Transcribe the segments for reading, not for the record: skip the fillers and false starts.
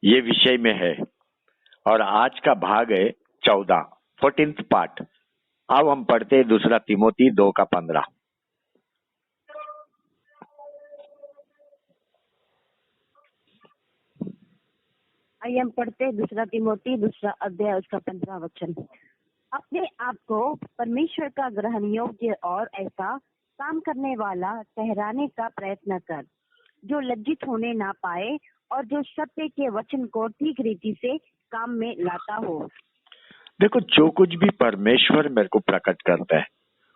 ये विषय में है और आज का भाग है 14, 14th पार्ट। अब हम पढ़ते हैं दूसरा तिमोथी 2:15। आइए हम पढ़ते हैं दूसरा तिमोथी 2 अध्याय उसका 15 वचन। अपने आप को परमेश्वर का ग्रहण योग्य और ऐसा काम करने वाला ठहराने का प्रयत्न कर, जो लज्जित होने ना पाए और जो सत्य के वचन को ठीक रीति से काम में लाता हो। देखो, जो कुछ भी परमेश्वर मेरे को प्रकट करता है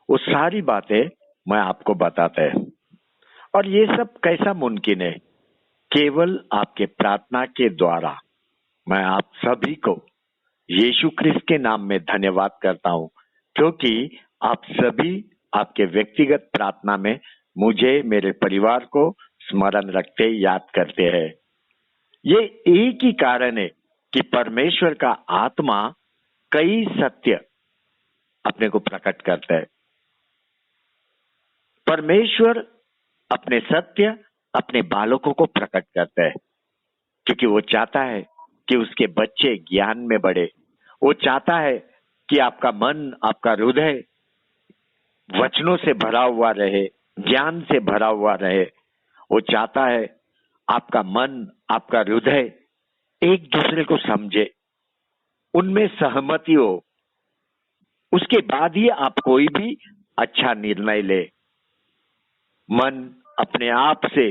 वो सारी बातें मैं आपको बताता है। और ये सब कैसा मुमकिन है? केवल आपके प्रार्थना के द्वारा। मैं आप सभी को यीशु ख्रिस्त के नाम में धन्यवाद करता हूँ, क्योंकि आप सभी आपके व्यक्तिगत प्रार्थना में मुझे, मेरे परिवार को स्मरण रखते, याद करते हैं। ये एक ही कारण है कि परमेश्वर का आत्मा कई सत्य अपने को प्रकट करता है। परमेश्वर अपने सत्य अपने बालकों को प्रकट करता है, क्योंकि वो चाहता है कि उसके बच्चे ज्ञान में बढ़े। वो चाहता है कि आपका मन, आपका हृदय वचनों से भरा हुआ रहे, ज्ञान से भरा हुआ रहे। वो चाहता है आपका मन, आपका हृदय एक दूसरे को समझे, उनमें सहमति हो। उसके बाद ही आप कोई भी अच्छा निर्णय ले। मन अपने आप से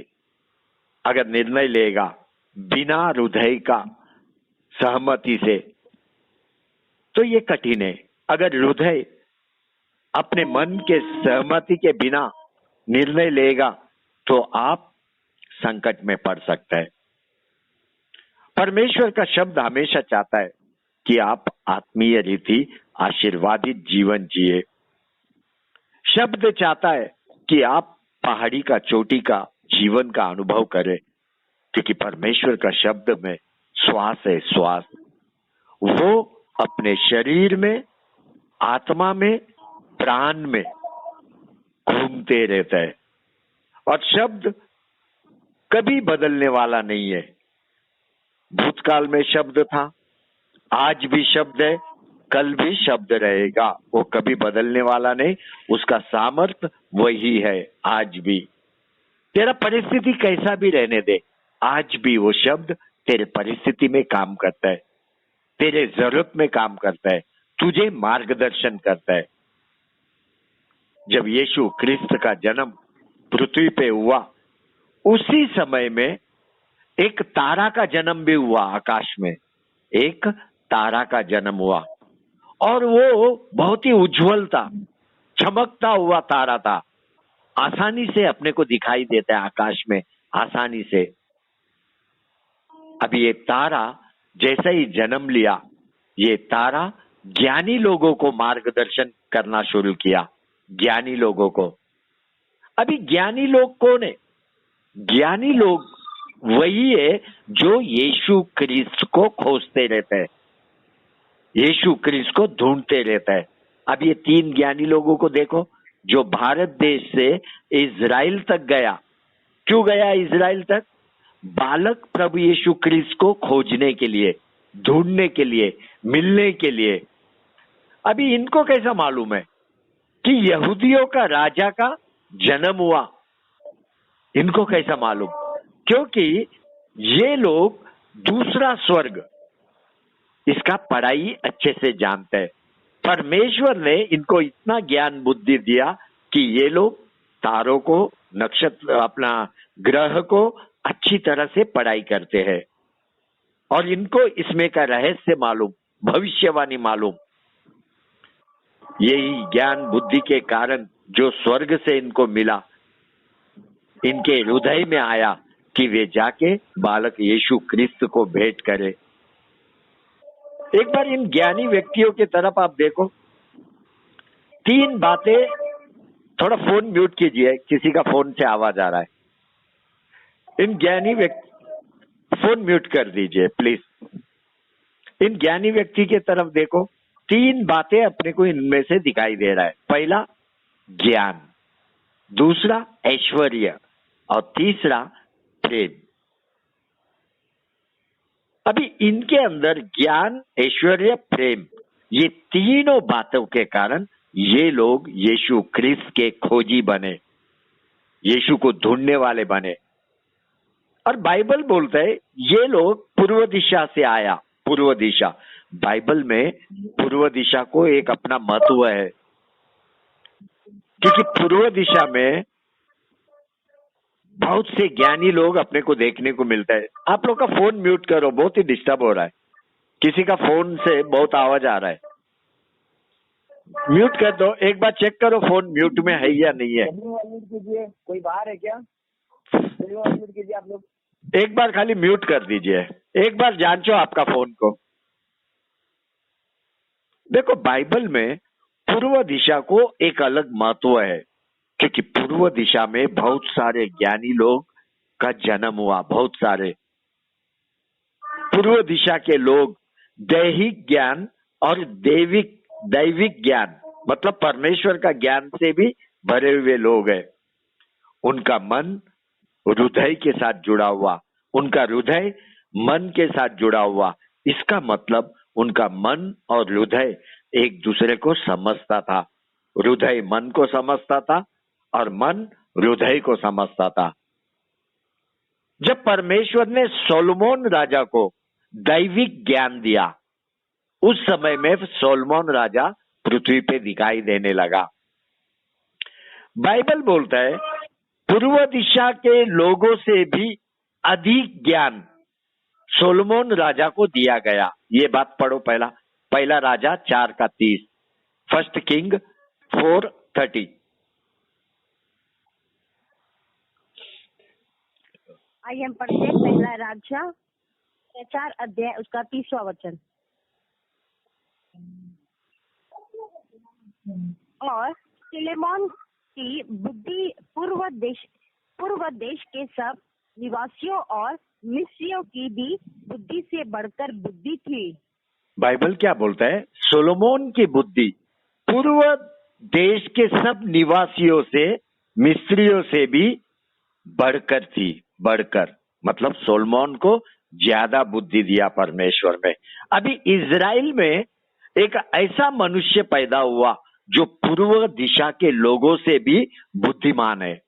अगर निर्णय लेगा बिना हृदय का सहमति से, तो ये कठिन है। अगर हृदय अपने मन के सहमति के बिना निर्णय लेगा तो आप संकट में पड़ सकते हैं। परमेश्वर का शब्द हमेशा चाहता है कि आप आत्मीय रीति आशीर्वादित जीवन जिए। शब्द चाहता है कि आप पहाड़ी का, चोटी का जीवन का अनुभव करें, क्योंकि परमेश्वर का शब्द में श्वास है, श्वास। वो अपने शरीर में, आत्मा में, प्राण में घूमते रहता है। और शब्द कभी बदलने वाला नहीं है। भूतकाल में शब्द था, आज भी शब्द है, कल भी शब्द रहेगा। वो कभी बदलने वाला नहीं। उसका सामर्थ्य वही है आज भी। तेरा परिस्थिति कैसा भी रहने दे, आज भी वो शब्द तेरे परिस्थिति में काम करता है, तेरे जरूरत में काम करता है, तुझे मार्गदर्शन करता है। जब यीशु ख्रिस्त का जन्म पृथ्वी पे हुआ, उसी समय में एक तारा का जन्म भी हुआ। आकाश में एक तारा का जन्म हुआ और वो बहुत ही उज्जवल था, चमकता हुआ तारा था। आसानी से अपने को दिखाई देता है आकाश में, आसानी से। अब ये तारा जैसा ही जन्म लिया, ये तारा ज्ञानी लोगों को मार्गदर्शन करना शुरू किया। ज्ञानी लोगों को। अभी ज्ञानी लोग कौन है? ज्ञानी लोग वही है जो यीशु ख्रिस्त को खोजते रहते हैं, यीशु ख्रिस्त को ढूंढते रहता है। अब ये 3 ज्ञानी लोगों को देखो, जो भारत देश से इजराइल तक गया। क्यों गया इजराइल तक? बालक प्रभु यीशु ख्रिस्त को खोजने के लिए, ढूंढने के लिए, मिलने के लिए। अभी इनको कैसा मालूम है कि यहूदियों का राजा का जन्म हुआ? इनको कैसा मालूम? क्योंकि ये लोग दूसरा स्वर्ग, इसका पढ़ाई अच्छे से जानते हैं। परमेश्वर ने इनको इतना ज्ञान बुद्धि दिया कि ये लोग तारों को, नक्षत्र, अपना ग्रह को अच्छी तरह से पढ़ाई करते हैं और इनको इसमें का रहस्य मालूम, भविष्यवाणी मालूम। यही ज्ञान बुद्धि के कारण जो स्वर्ग से इनको मिला, इनके हृदय में आया कि वे जाके बालक यीशु ख्रिस्त को भेंट करें। एक बार इन ज्ञानी व्यक्तियों की तरफ आप देखो। 3 बातें। थोड़ा फोन म्यूट कीजिए, किसी का फोन से आवाज आ रहा है। इन ज्ञानी व्यक्ति, फोन म्यूट कर दीजिए प्लीज। इन ज्ञानी व्यक्ति की तरफ देखो। 3 बातें अपने को इनमें से दिखाई दे रहा है। पहला ज्ञान, दूसरा ऐश्वर्य और तीसरा प्रेम। अभी इनके अंदर ज्ञान, ऐश्वर्य, प्रेम, ये तीनों बातों के कारण ये लोग यीशु क्रिस्त के खोजी बने, यीशु को ढूंढने वाले बने। और बाइबल बोलता है ये लोग पूर्व दिशा से आया। पूर्व दिशा, बाइबल में पूर्व दिशा को एक अपना महत्व है, क्योंकि पूर्व दिशा में बहुत से ज्ञानी लोग अपने को देखने को मिलता है। आप लोग का फोन म्यूट करो, बहुत ही डिस्टर्ब हो रहा है, किसी का फोन से बहुत आवाज आ रहा है। म्यूट कर दो, एक बार चेक करो फोन म्यूट में है या नहीं है। म्यूट कीजिए, कोई बाहर है क्या? म्यूट कीजिए आप लोग, एक बार खाली म्यूट कर दीजिए, एक बार जांचो आपका फोन को। देखो बाइबल में पूर्व दिशा को एक अलग महत्व है, क्योंकि पूर्व दिशा में बहुत सारे ज्ञानी लोग का जन्म हुआ। बहुत सारे पूर्व दिशा के लोग दैहिक ज्ञान और दैविक ज्ञान, मतलब परमेश्वर का ज्ञान से भी भरे हुए लोग हैं। उनका मन हृदय के साथ जुड़ा हुआ, उनका हृदय मन के साथ जुड़ा हुआ। इसका मतलब उनका मन और हृदय एक दूसरे को समझता था। हृदय मन को समझता था और मन हृदय को समझता था। जब परमेश्वर ने सोलोमन राजा को दैविक ज्ञान दिया, उस समय में सोलोमन राजा पृथ्वी पे दिखाई देने लगा। बाइबल बोलता है पूर्व दिशा के लोगों से भी अधिक ज्ञान सोलोमन राजा को दिया गया। ये बात पढ़ो, पहला राजा 4:30, फर्स्ट किंग 4:30। आइए हम पढ़ते हैं पहला राजा 4 अध्याय उसका 30वां वचन। और सुलेमान की बुद्धि पूर्व देश के सब निवासियों और मिस्रियों की भी बुद्धि से बढ़कर बुद्धि थी। बाइबल क्या बोलता है? सोलोमन की बुद्धि पूर्व देश के सब निवासियों से, मिस्रियों से भी बढ़कर थी। बढ़कर मतलब सोलोमन को ज्यादा बुद्धि दिया परमेश्वर में। अभी इजराइल में एक ऐसा मनुष्य पैदा हुआ जो पूर्व दिशा के लोगों से भी बुद्धिमान है।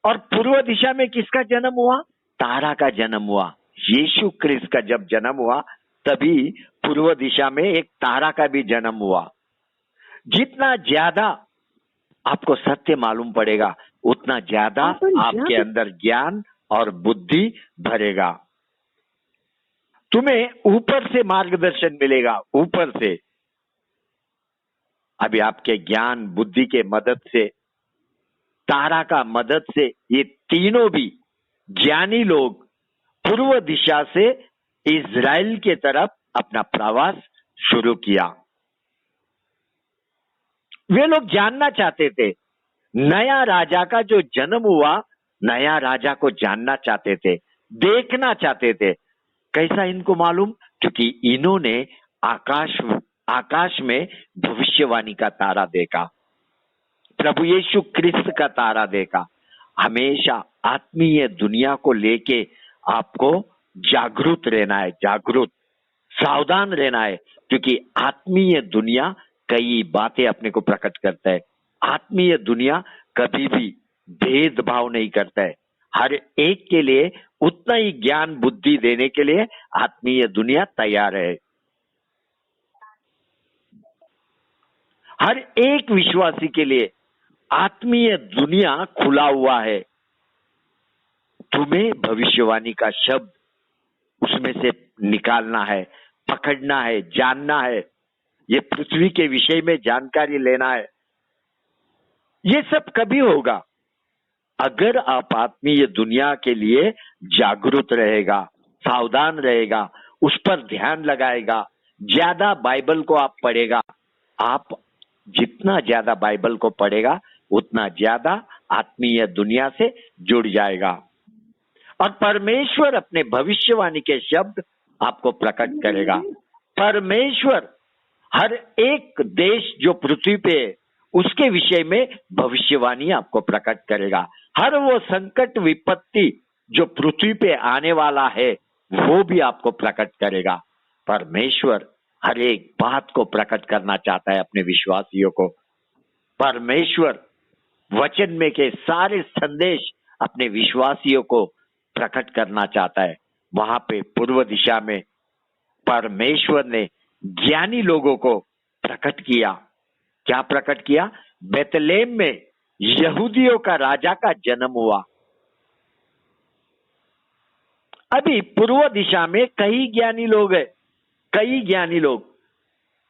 और पूर्व दिशा में किसका जन्म हुआ? तारा का जन्म हुआ। यीशु क्रिस्त का जब जन्म हुआ तभी पूर्व दिशा में एक तारा का भी जन्म हुआ। जितना ज्यादा आपको सत्य मालूम पड़ेगा उतना ज्यादा आपके अंदर ज्ञान और बुद्धि भरेगा। तुम्हें ऊपर से मार्गदर्शन मिलेगा, ऊपर से। अभी आपके ज्ञान बुद्धि के मदद से, तारा का मदद से, ये तीनों भी ज्ञानी लोग पूर्व दिशा से इजराइल के तरफ अपना प्रवास शुरू किया। वे लोग जानना चाहते थे, नया राजा का जो जन्म हुआ, नया राजा को जानना चाहते थे, देखना चाहते थे। कैसा इनको मालूम? क्योंकि इन्होंने आकाश में भविष्यवाणी का तारा देखा, प्रभु यीशु क्रिस्त का तारा देखा। हमेशा आत्मीय दुनिया को लेके आपको जागरूक रहना है, जागरूक, सावधान रहना है, क्योंकि आत्मीय दुनिया कई बातें अपने को प्रकट करता है। आत्मीय दुनिया कभी भी भेदभाव नहीं करता है। हर एक के लिए उतना ही ज्ञान बुद्धि देने के लिए आत्मीय दुनिया तैयार है। हर एक विश्वासी के लिए आत्मीय दुनिया खुला हुआ है। तुम्हें भविष्यवाणी का शब्द उसमें से निकालना है, पकड़ना है, जानना है। ये पृथ्वी के विषय में जानकारी लेना है। ये सब कभी होगा अगर आप आत्मीय दुनिया के लिए जागरूक रहेगा, सावधान रहेगा, उस पर ध्यान लगाएगा, ज्यादा बाइबल को आप पढ़ेगा। आप जितना ज्यादा बाइबल को पढ़ेगा उतना ज्यादा आत्मीय दुनिया से जुड़ जाएगा और परमेश्वर अपने भविष्यवाणी के शब्द आपको प्रकट करेगा। परमेश्वर हर एक देश जो पृथ्वी पे है उसके विषय में भविष्यवाणी आपको प्रकट करेगा। हर वो संकट विपत्ति जो पृथ्वी पे आने वाला है वो भी आपको प्रकट करेगा। परमेश्वर हर एक बात को प्रकट करना चाहता है अपने विश्वासियों को। परमेश्वर वचन में के सारे संदेश अपने विश्वासियों को प्रकट करना चाहता है। वहां पे पूर्व दिशा में परमेश्वर ने ज्ञानी लोगों को प्रकट किया। क्या प्रकट किया? बेतलेहम में यहूदियों का राजा का जन्म हुआ। अभी पूर्व दिशा में कई ज्ञानी लोग हैं, कई ज्ञानी लोग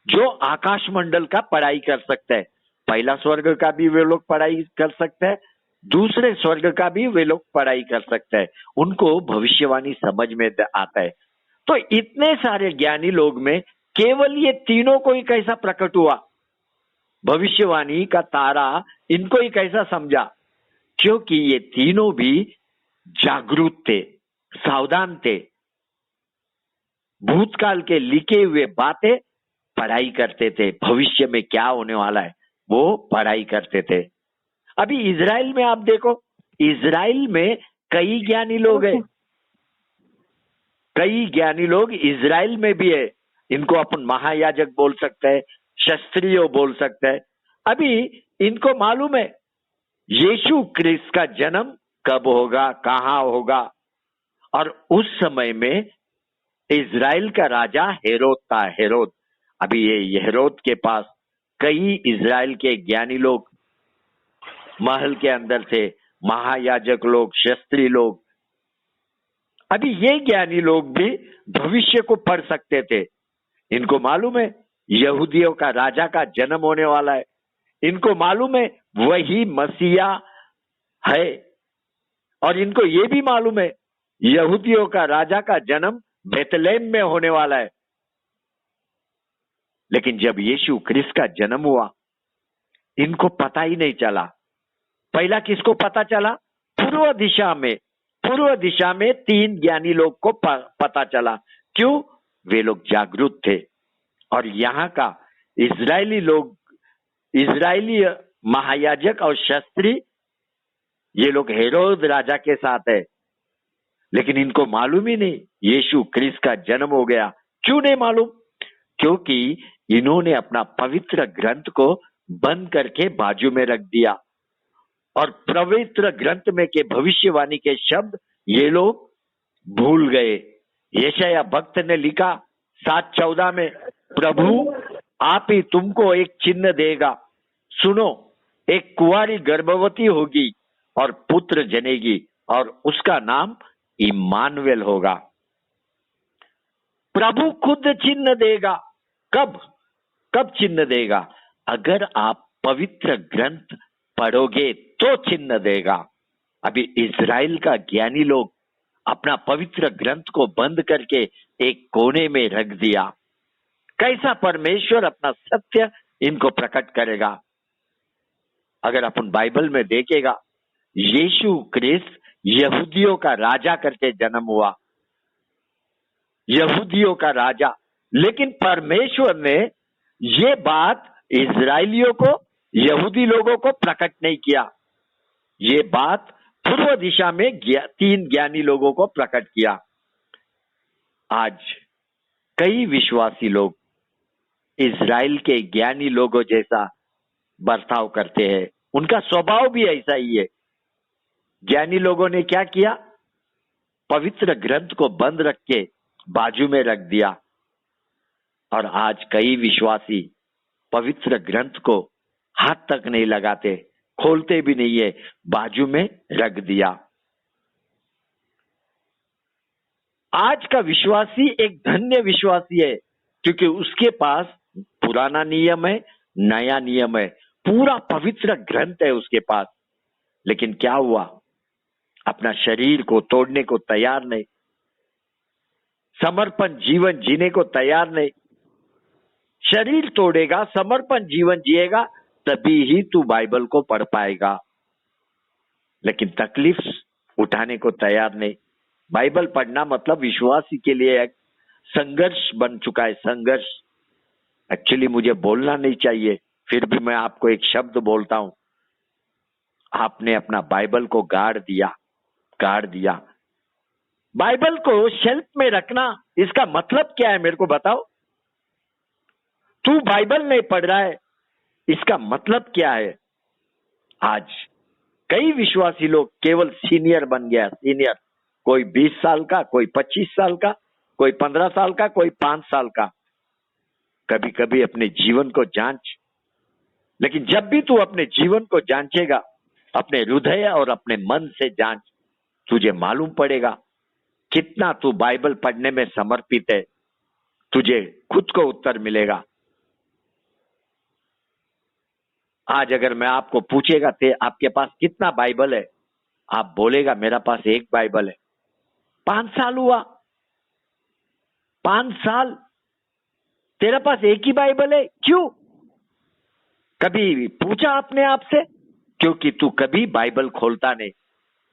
जो आकाश मंडल का पढ़ाई कर सकते हैं। पहला स्वर्ग का भी वे लोग पढ़ाई कर सकते हैं, दूसरे स्वर्ग का भी वे लोग पढ़ाई कर सकते हैं। उनको भविष्यवाणी समझ में आता है। तो इतने सारे ज्ञानी लोग में केवल ये तीनों को ही कैसा प्रकट हुआ? भविष्यवाणी का तारा इनको ही कैसा समझा? क्योंकि ये तीनों भी जागरूक थे, सावधान थे, भूतकाल के लिखे हुए बातें पढ़ाई करते थे। भविष्य में क्या होने वाला है वो पढ़ाई करते थे। अभी इजराइल में आप देखो, इजराइल में कई ज्ञानी लोग हैं, कई ज्ञानी लोग इजराइल में भी है। इनको अपन महायाजक बोल सकते हैं, शास्त्रीय बोल सकते हैं। अभी इनको मालूम है यीशु क्रिस्त का जन्म कब होगा, कहां होगा। और उस समय में इजराइल का राजा हेरोद था, हेरोद। अभी ये हेरोद के पास कई इजराइल के ज्ञानी लोग महल के अंदर थे, महायाजक लोग, शास्त्री लोग। अभी ये ज्ञानी लोग भी भविष्य को पढ़ सकते थे। इनको मालूम है यहूदियों का राजा का जन्म होने वाला है। इनको मालूम है वही मसीहा है। और इनको ये भी मालूम है यहूदियों का राजा का जन्म बेतलेहम में होने वाला है। लेकिन जब यीशु क्रिस्त का जन्म हुआ इनको पता ही नहीं चला। पहला किसको पता चला? पूर्व दिशा में तीन ज्ञानी लोग को पता चला। क्यों? वे लोग जागरूक थे। और यहाँ का इजरायली महायाजक और शास्त्री, ये लोग हेरोद राजा के साथ है। लेकिन इनको मालूम ही नहीं यीशु क्रिस्त का जन्म हो गया। क्यों नहीं मालूम? क्योंकि इन्होंने अपना पवित्र ग्रंथ को बंद करके बाजू में रख दिया और पवित्र ग्रंथ में के भविष्यवाणी के शब्द ये लोग भूल गए। यशायाह भक्त ने लिखा 7:14 में, प्रभु आप ही तुमको एक चिन्ह देगा, सुनो एक कुंवारी गर्भवती होगी और पुत्र जनेगी और उसका नाम इम्मानुएल होगा। प्रभु खुद चिन्ह देगा। कब चिन्ह देगा? अगर आप पवित्र ग्रंथ पढ़ोगे तो चिन्ह देगा। अभी इजराइल का ज्ञानी लोग अपना पवित्र ग्रंथ को बंद करके एक कोने में रख दिया। कैसा परमेश्वर अपना सत्य इनको प्रकट करेगा? अगर अपन बाइबल में देखेगा यीशु क्रिस्त यहूदियों का राजा करके जन्म हुआ, यहूदियों का राजा। लेकिन परमेश्वर ने ये बात इजराइलियों को, यहूदी लोगों को प्रकट नहीं किया। ये बात पूर्व दिशा में तीन ज्ञानी लोगों को प्रकट किया। आज कई विश्वासी लोग इजराइल के ज्ञानी लोगों जैसा बर्ताव करते हैं। उनका स्वभाव भी ऐसा ही है। ज्ञानी लोगों ने क्या किया? पवित्र ग्रंथ को बंद रख के बाजू में रख दिया। और आज कई विश्वासी पवित्र ग्रंथ को हाथ तक नहीं लगाते, खोलते भी नहीं है, बाजू में रख दिया। आज का विश्वासी एक धन्य विश्वासी है क्योंकि उसके पास पुराना नियम है, नया नियम है, पूरा पवित्र ग्रंथ है उसके पास। लेकिन क्या हुआ? अपना शरीर को तोड़ने को तैयार नहीं, समर्पण जीवन जीने को तैयार नहीं। शरीर तोड़ेगा, समर्पण जीवन जिएगा, तभी ही तू बाइबल को पढ़ पाएगा। लेकिन तकलीफ उठाने को तैयार नहीं। बाइबल पढ़ना मतलब विश्वासी के लिए एक संघर्ष बन चुका है। संघर्ष एक्चुअली मुझे बोलना नहीं चाहिए, फिर भी मैं आपको एक शब्द बोलता हूं। आपने अपना बाइबल को गाड़ दिया। बाइबल को शेल्फ में रखना, इसका मतलब क्या है मेरे को बताओ। तू बाइबल नहीं पढ़ रहा है, इसका मतलब क्या है। आज कई विश्वासी लोग केवल सीनियर बन गया, सीनियर, कोई 20 साल का, कोई 25 साल का, कोई 15 साल का, कोई 5 साल का। कभी कभी अपने जीवन को जांच, लेकिन जब भी तू अपने जीवन को जांचेगा, अपने हृदय और अपने मन से जांच, तुझे मालूम पड़ेगा कितना तू बाइबल पढ़ने में समर्पित है। तुझे खुद को उत्तर मिलेगा। आज अगर मैं आपको पूछेगा ते आपके पास कितना बाइबल है, आप बोलेगा मेरा पास एक बाइबल है। 5 साल हुआ, 5 साल तेरा पास एक ही बाइबल है, क्यों? कभी पूछा अपने आप से? क्योंकि तू कभी बाइबल खोलता नहीं,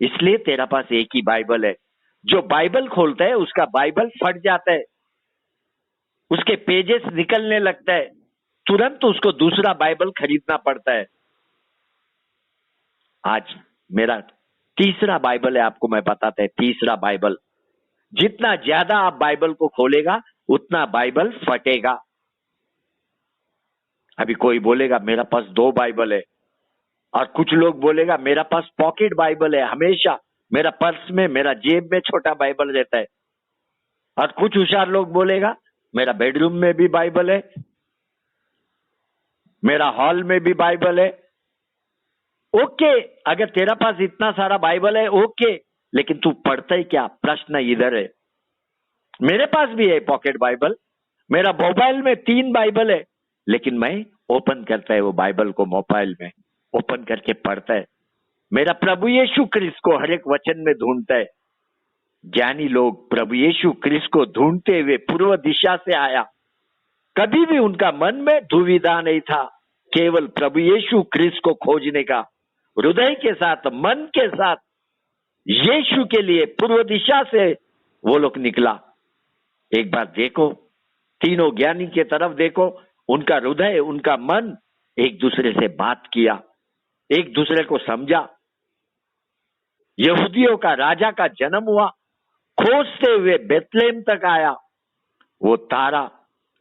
इसलिए तेरा पास एक ही बाइबल है। जो बाइबल खोलता है उसका बाइबल फट जाता है, उसके पेजेस निकलने लगता है, तुरंत उसको दूसरा बाइबल खरीदना पड़ता है। आज मेरा तीसरा बाइबल है, आपको मैं बताता है। तीसरा बाइबल, जितना ज्यादा आप बाइबल को खोलेगा उतना बाइबल फटेगा। अभी कोई बोलेगा मेरा पास 2 बाइबल है, और कुछ लोग बोलेगा मेरा पास पॉकेट बाइबल है, हमेशा मेरा पर्स में, मेरा जेब में छोटा बाइबल रहता है। और कुछ होशियार लोग बोलेगा मेरा बेडरूम में भी बाइबल है, मेरा हॉल में भी बाइबल है। ओके, अगर तेरा पास इतना सारा बाइबल है ओके, लेकिन तू पढ़ता ही क्या? प्रश्न इधर है। मेरे पास भी है पॉकेट बाइबल, मेरा मोबाइल में 3 बाइबल है, लेकिन मैं ओपन करता है वो बाइबल को, मोबाइल में ओपन करके पढ़ता है। मेरा प्रभु यीशु क्रिस्त को हर एक वचन में ढूंढता है। ज्ञानी लोग प्रभु यीशु क्रिस्त को ढूंढते हुए पूर्व दिशा से आया, कभी भी उनका मन में दुविधा नहीं था, केवल प्रभु यीशु क्रिस्त को खोजने का हृदय के साथ, मन के साथ यीशु के लिए पूर्व दिशा से वो लोग निकला। एक बार देखो, तीनों ज्ञानी के तरफ देखो, उनका हृदय, उनका मन एक दूसरे से बात किया, एक दूसरे को समझा। यहूदियों का राजा का जन्म हुआ, खोजते हुए बेतलेहम तक आया। वो तारा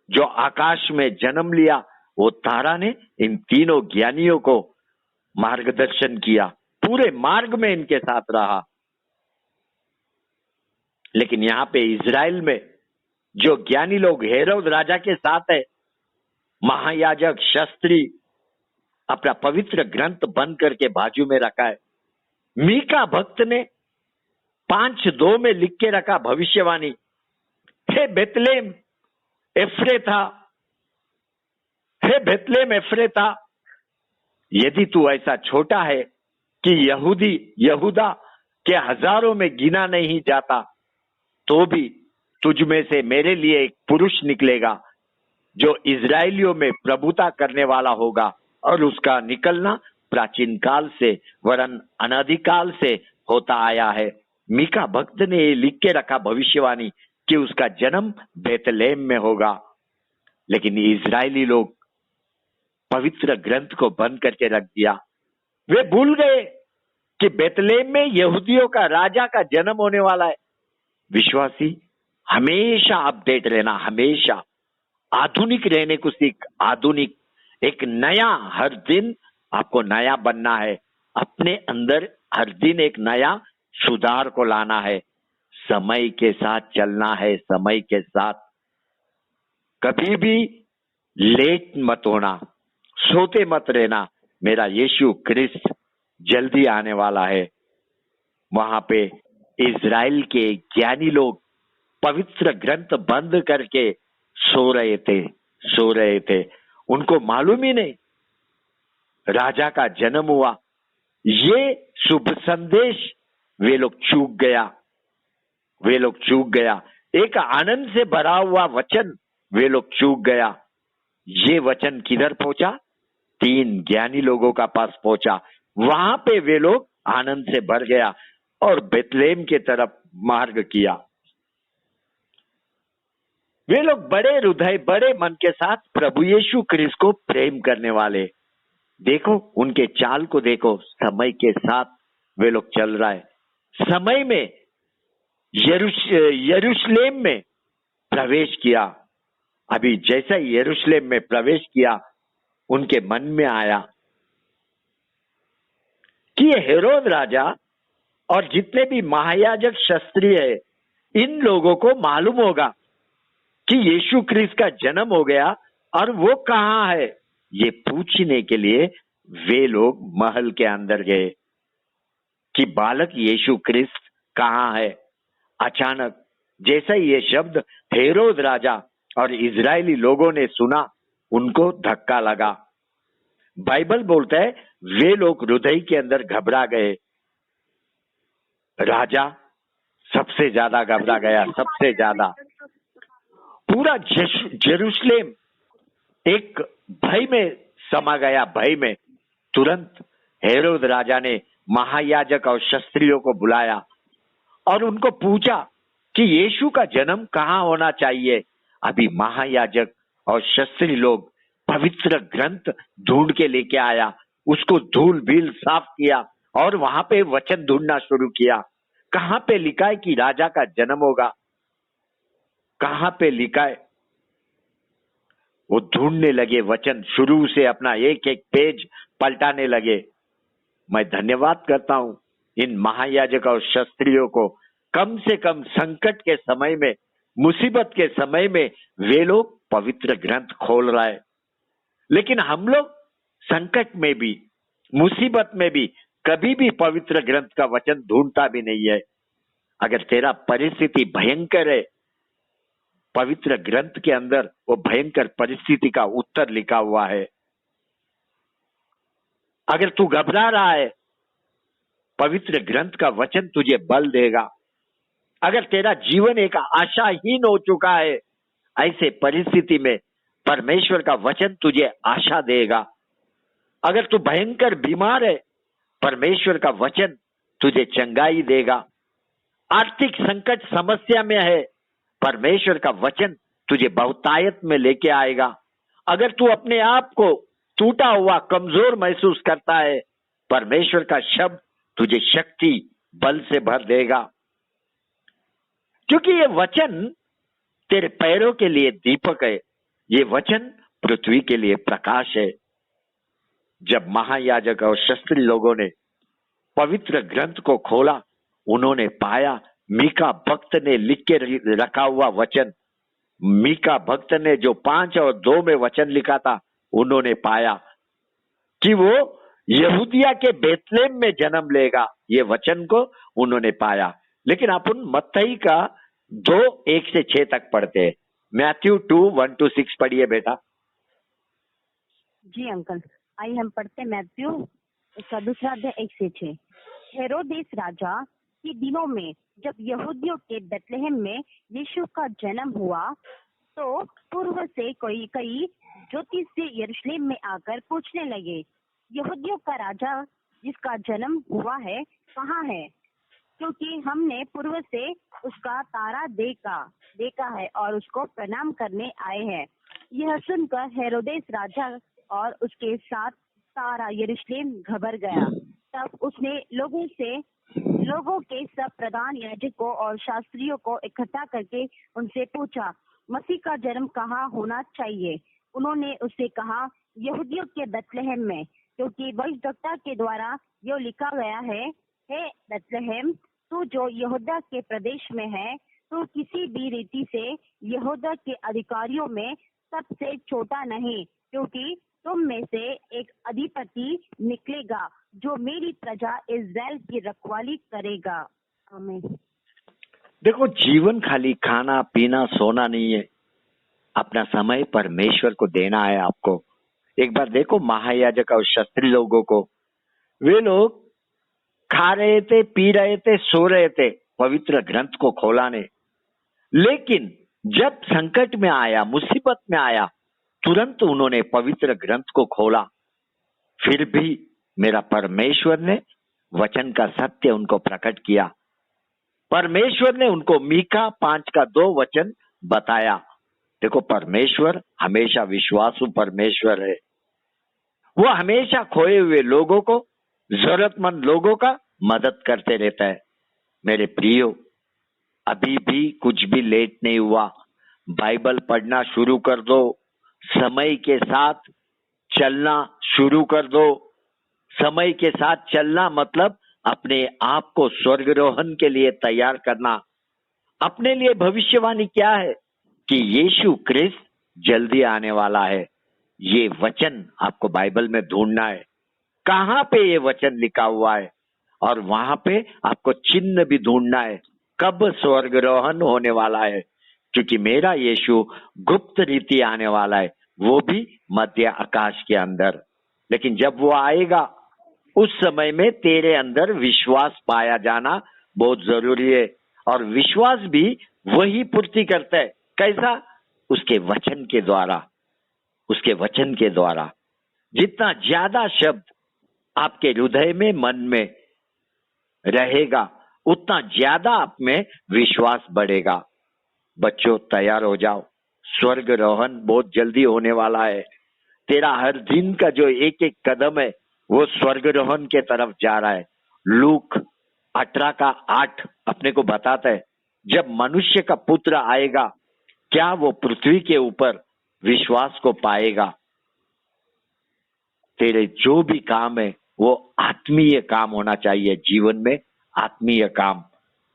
जो आकाश में जन्म लिया, वो तारा ने इन तीनों ज्ञानियों को मार्गदर्शन किया, पूरे मार्ग में इनके साथ रहा। लेकिन यहाँ पे इजराइल में जो ज्ञानी लोग हेरोद राजा के साथ है, महायाजक शास्त्री अपना पवित्र ग्रंथ बंद करके बाजू में रखा है। मीका भक्त ने 5:2 में लिख के रखा भविष्यवाणी, हे बेतलेहम एफ्रेता, हे बेतलेहम एफ्रेता, यदि तू ऐसा छोटा है कि यहूदा के हजारों में गिना नहीं जाता, तो भी तुझ में से मेरे लिए एक पुरुष निकलेगा जो इजराइलियों में प्रभुता करने वाला होगा, और उसका निकलना प्राचीन काल से वरन अनादिकाल से होता आया है। मीका भक्त ने ये लिख के रखा भविष्यवाणी कि उसका जन्म बेतलेहम में होगा। लेकिन इजरायली लोग पवित्र ग्रंथ को बंद करके रख दिया। वे भूल गए कि बेतलेहम में यहूदियों का राजा का जन्म होने वाला है। विश्वासी, हमेशा अपडेट रहना, हमेशा आधुनिक रहने को सीख। आधुनिक, एक नया, हर दिन आपको नया बनना है। अपने अंदर हर दिन एक नया सुधार को लाना है। समय के साथ चलना है, समय के साथ। कभी भी लेट मत होना, सोते मत रहना। मेरा यीशु क्रिस्त जल्दी आने वाला है। वहां पे इजराइल के ज्ञानी लोग पवित्र ग्रंथ बंद करके सो रहे थे। उनको मालूम ही नहीं राजा का जन्म हुआ। ये शुभ संदेश वे लोग चूक गया। एक आनंद से भरा हुआ वचन वे लोग चूक गया। ये वचन किधर पहुंचा? 3 ज्ञानी लोगों का पास पहुंचा। वहां पे वे लोग आनंद से भर गया और बेतलेहम के तरफ मार्ग किया। वे लोग बड़े हृदय, बड़े मन के साथ प्रभु यीशु क्रिस्त को प्रेम करने वाले। देखो उनके चाल को देखो, समय के साथ वे लोग चल रहा है। समय में यरूशलेम में प्रवेश किया। अभी जैसा यरूशलेम में प्रवेश किया, उनके मन में आया कि ये हेरोद राजा और जितने भी महायाजक शास्त्री है, इन लोगों को मालूम होगा कि यीशु क्रिस्त का जन्म हो गया और वो कहाँ है। ये पूछने के लिए वे लोग महल के अंदर गए कि बालक यीशु क्रिस्त कहाँ है। अचानक जैसा ये शब्द हेरोद राजा और इजरायली लोगों ने सुना, उनको धक्का लगा। बाइबल बोलता है वे लोग हृदय के अंदर घबरा गए। राजा सबसे ज्यादा घबरा गया, सबसे ज्यादा। पूरा जेरूशलेम एक भय में समा गया, भय में। तुरंत हेरोद राजा ने महायाजक और शास्त्रियों को बुलाया और उनको पूछा कि यीशु का जन्म कहाँ होना चाहिए। अभी महायाजक और शास्त्री लोग पवित्र ग्रंथ ढूंढ के लेके आया, उसको धूल भील साफ किया और वहां पे वचन ढूंढना शुरू किया। कहाँ पे लिखा है कि राजा का जन्म होगा, कहाँ पे लिखा है। वो ढूंढने लगे वचन, शुरू से अपना एक एक पेज पलटाने लगे। मैं धन्यवाद करता हूं इन महायाजक और शास्त्रियों को। कम से कम संकट के समय में, मुसीबत के समय में वे लोग पवित्र ग्रंथ खोल रहा है। लेकिन हम लोग संकट में भी, मुसीबत में भी कभी भी पवित्र ग्रंथ का वचन ढूंढता भी नहीं है। अगर तेरा परिस्थिति भयंकर है, पवित्र ग्रंथ के अंदर वो भयंकर परिस्थिति का उत्तर लिखा हुआ है। अगर तू घबरा रहा है, पवित्र ग्रंथ का वचन तुझे बल देगा। अगर तेरा जीवन एक आशाहीन हो चुका है, ऐसे परिस्थिति में परमेश्वर का वचन तुझे आशा देगा। अगर तू भयंकर बीमार है, परमेश्वर का वचन तुझे चंगाई देगा। आर्थिक संकट समस्या में है, परमेश्वर का वचन तुझे बहुतायत में लेके आएगा। अगर तू अपने आप को टूटा हुआ, कमजोर महसूस करता है, परमेश्वर का शब्द तुझे शक्ति, बल से भर देगा। क्योंकि ये वचन तेरे पैरों के लिए दीपक है, ये वचन पृथ्वी के लिए प्रकाश है। जब महायाजक और शास्त्री लोगों ने पवित्र ग्रंथ को खोला, उन्होंने पाया मीका भक्त ने लिख के रखा हुआ वचन। मीका भक्त ने जो 5 और 2 में वचन लिखा था, उन्होंने पाया कि वो यहूदिया के बेतलेहम में जन्म लेगा। ये वचन को उन्होंने पाया। लेकिन अपन मत्ती का 2:1-6 तक पढ़ते हैं। मैथ्यू 2:1-6 पढ़िए बेटा। जी अंकल, आइए हम पढ़ते मैथ्यू उसका 2 अध्याय 1-6। हेरोदेस राजा के दिनों में जब यहूदियों के बेतलेहम में यीशु का जन्म हुआ, तो पूर्व से कई ज्योतिषी यरूशलेम में आकर पूछने लगे, यहूदियों का राजा जिसका जन्म हुआ है कहाँ है? क्योंकि हमने पूर्व से उसका तारा देखा है और उसको प्रणाम करने आए हैं। यह सुनकर हेरोदेस राजा और उसके साथ सारा यरूशलेम घबरा गया। तब उसने लोगों के सब प्रधान याजकों और शास्त्रियों को इकट्ठा करके उनसे पूछा, मसीह का जन्म कहाँ होना चाहिए? उन्होंने उससे कहा, यहूदियों के बेतलेहम में, क्योंकि भविष्यद्वक्ता के द्वारा यह लिखा गया है, हे बेतलेहम, तू जो यहूदा के प्रदेश में है, तू किसी भी रीति से यहूदा के अधिकारियों में सबसे छोटा नहीं, क्योंकि तुम में से एक अधिपति निकलेगा जो मेरी प्रजा इस्राएल की रखवाली करेगा। आमीन। देखो, जीवन खाली खाना पीना सोना नहीं है, अपना समय परमेश्वर को देना है आपको। एक बार देखो महायाजक और शास्त्री लोगों को, वे लोग खा रहे थे, पी रहे थे, सो रहे थे, पवित्र ग्रंथ को खोला ने। लेकिन जब संकट में आया, मुसीबत में आया, तुरंत उन्होंने पवित्र ग्रंथ को खोला। फिर भी मेरा परमेश्वर ने वचन का सत्य उनको प्रकट किया। परमेश्वर ने उनको मीका 5:2 वचन बताया। देखो, परमेश्वर हमेशा विश्वासु परमेश्वर है। वो हमेशा खोए हुए लोगों को, जरूरतमंद लोगों का मदद करते रहता है। मेरे प्रियो, अभी भी कुछ भी लेट नहीं हुआ। बाइबल पढ़ना शुरू कर दो, समय के साथ चलना शुरू कर दो। समय के साथ चलना मतलब अपने आप को स्वर्गरोहण के लिए तैयार करना। अपने लिए भविष्यवाणी क्या है कि यीशु क्रिस्त जल्दी आने वाला है। ये वचन आपको बाइबल में ढूंढना है, कहाँ पे ये वचन लिखा हुआ है, और वहां पे आपको चिन्ह भी ढूंढना है कब स्वर्गरोहण होने वाला है, क्योंकि मेरा यीशु गुप्त रीति आने वाला है, वो भी मध्य आकाश के अंदर। लेकिन जब वो आएगा उस समय में तेरे अंदर विश्वास पाया जाना बहुत जरूरी है, और विश्वास भी वही पूर्ति करता है। कैसा? उसके वचन के द्वारा। उसके वचन के द्वारा जितना ज्यादा शब्द आपके हृदय में, मन में रहेगा, उतना ज्यादा आप में विश्वास बढ़ेगा। बच्चों, तैयार हो जाओ, स्वर्गरोहण बहुत जल्दी होने वाला है। तेरा हर दिन का जो एक एक कदम है वो स्वर्गरोहण के तरफ जा रहा है। लूक 18:8 अपने को बताता है, जब मनुष्य का पुत्र आएगा क्या वो पृथ्वी के ऊपर विश्वास को पाएगा। तेरे जो भी काम है वो आत्मीय काम होना चाहिए, जीवन में आत्मीय काम,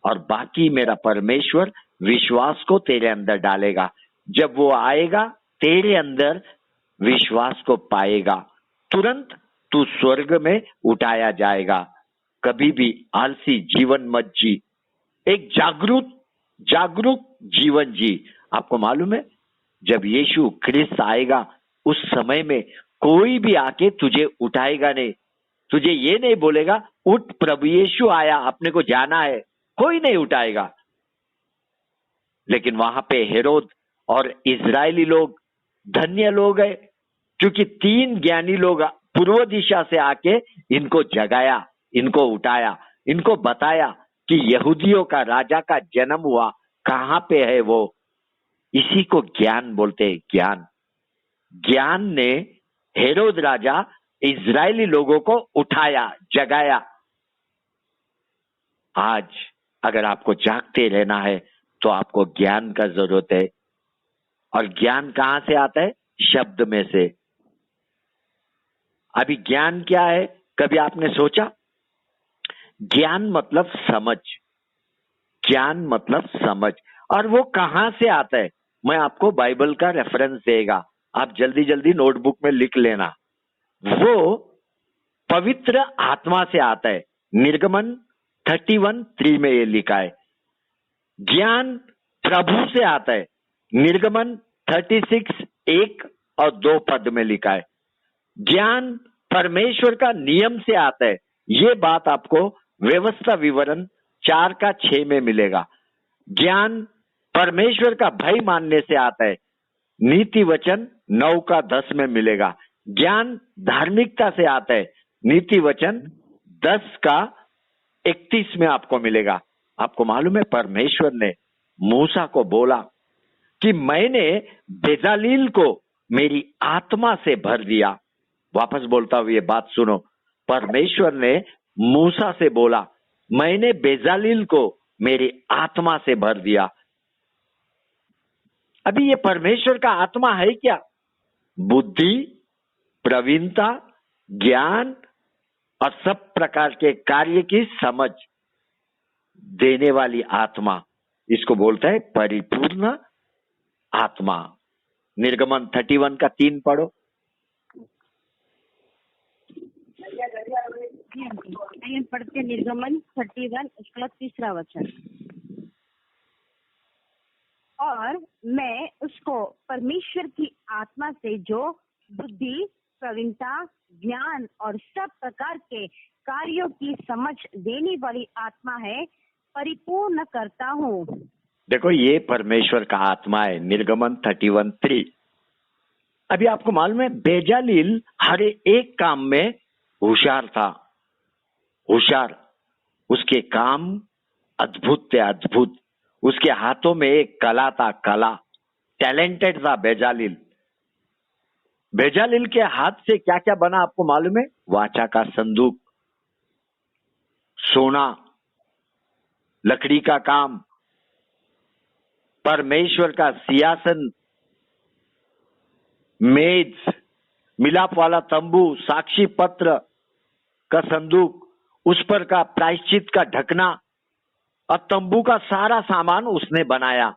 और बाकी मेरा परमेश्वर विश्वास को तेरे अंदर डालेगा। जब वो आएगा तेरे अंदर विश्वास को पाएगा, तुरंत तू स्वर्ग में उठाया जाएगा। कभी भी आलसी जीवन मत जी, एक जागरूक जीवन जी। आपको मालूम है जब यीशु ख्रिस्त आएगा उस समय में कोई भी आके तुझे उठाएगा नहीं, तुझे ये नहीं बोलेगा उठ प्रभु यीशु आया अपने को जाना है, कोई नहीं उठाएगा। लेकिन वहां पे हेरोद और इजरायली लोग धन्य लोग हैं, क्योंकि 3 ज्ञानी लोग पूर्व दिशा से आके इनको जगाया, इनको उठाया, इनको बताया कि यहूदियों का राजा का जन्म हुआ, कहां पे है वो। इसी को ज्ञान बोलते हैं, ज्ञान। ज्ञान ने हेरोद राजा इजरायली लोगों को उठाया, जगाया। आज अगर आपको जागते रहना है तो आपको ज्ञान का जरूरत है, और ज्ञान कहां से आता है? शब्द में से। अभी ज्ञान क्या है, कभी आपने सोचा? ज्ञान मतलब समझ, ज्ञान मतलब समझ, और वो कहां से आता है? मैं आपको बाइबल का रेफरेंस देगा, आप जल्दी जल्दी नोटबुक में लिख लेना। वो पवित्र आत्मा से आता है। निर्गमन 31:3 में ये लिखा है। ज्ञान प्रभु से आता है। निर्गमन 36:1 और 2 पद में लिखा है। ज्ञान परमेश्वर का नियम से आता है। ये बात आपको व्यवस्था विवरण 4:6 में मिलेगा। ज्ञान परमेश्वर का भय मानने से आता है। नीति वचन 9:10 में मिलेगा। ज्ञान धार्मिकता से आता है। नीति वचन 10:31 में आपको मिलेगा। आपको मालूम है परमेश्वर ने मूसा को बोला कि मैंने बेजालील को मेरी आत्मा से भर दिया। वापस बोलता हूं, ये बात सुनो। परमेश्वर ने मूसा से बोला, मैंने बेजालील को मेरी आत्मा से भर दिया। अभी ये परमेश्वर का आत्मा है क्या? बुद्धि, प्रवीणता, ज्ञान और सब प्रकार के कार्य की समझ देने वाली आत्मा, इसको बोलता है परिपूर्ण आत्मा। निर्गमन 31:3 पढ़ो। आइए पढ़ते निर्गमन 31 उसका 3 वचन। और मैं उसको परमेश्वर की आत्मा से जो बुद्धि, प्रवीणता, ज्ञान और सब प्रकार के कार्यों की समझ देने वाली आत्मा है, परिपूर्ण करता हूँ। देखो, ये परमेश्वर का आत्मा है। निर्गमन 31:3। अभी आपको मालूम है बेजालील हर एक काम में होशियार था, होशियार। उसके काम अद्भुत थे, अद्भुत। उसके हाथों में एक कला था, कला। टैलेंटेड था बेजालील। बेजालील के हाथ से क्या क्या बना आपको मालूम है? वाचा का संदूक, सोना, लकड़ी का काम, परमेश्वर का सिंहासन, मेज, मिलाप वाला तंबू, साक्षी पत्र का संदूक, उस पर का प्रायश्चित का ढकना और तंबू का सारा सामान उसने बनाया।